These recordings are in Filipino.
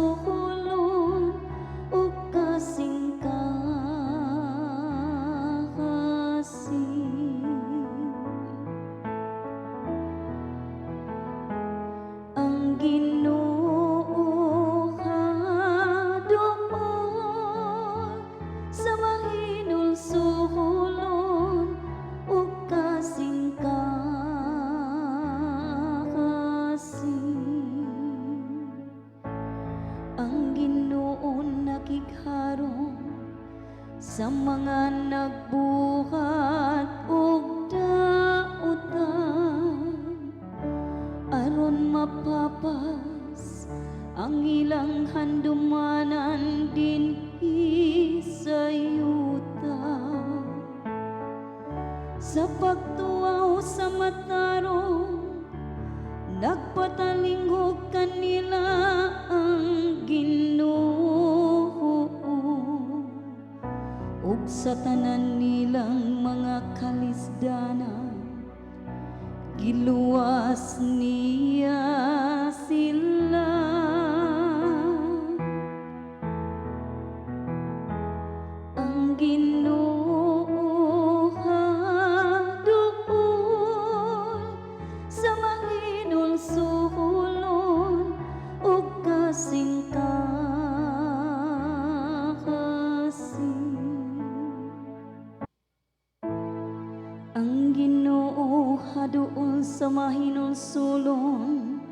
sukulon ug kasing kakasing. Ang Ginoo kaduol sa mahinul sukulon ug kasing kakasing. Ang Ginoo nakigharong sa mga nagbuhat ug dautan aron mapapas ang ilang handumanan dinhi sa yuta. Sa pagtuaw sa matarong nagpatalingog kanila ang Ginoo ug sa tanan nilang mga kalisdanan giluwas niya sila. Ang Ginoo kaduol sa mahinul sukulon ug kasing kakasing. Ang Ginoo kaduol sa mahinul sulon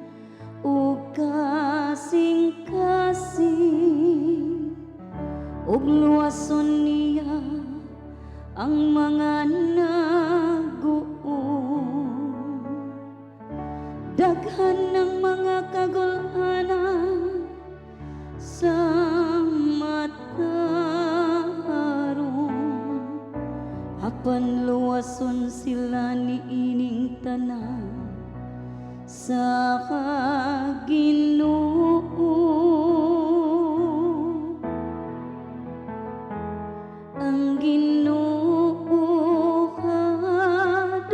ug kasing-kasing ug luwason niya ang mga naguom. Daghan ng mga kagul-anan sa matarong apan luwason sila niining tanan sa Ginoo. Ang Ginoo kaduol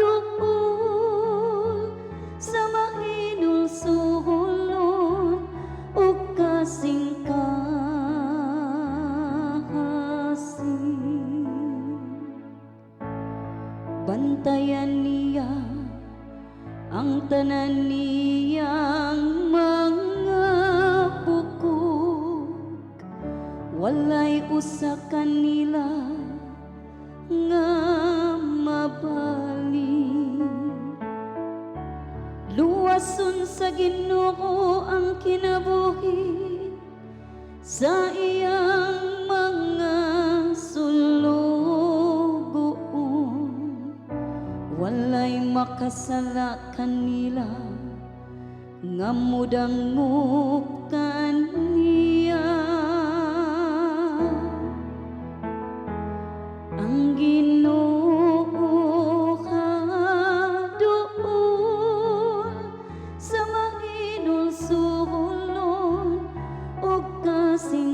sa mahinul sukulon ug kasing kakasing. Bantayan niya ang tanan niyang mga bukog, walay usa kanila nga mabali. Luwason sa Ginoo ang kinabuhi sa iyang mga sulugoon, walay makasala kanila nga mudangop kaniya. Ang Ginoo kaduol sa mahinul sukulon ug kasing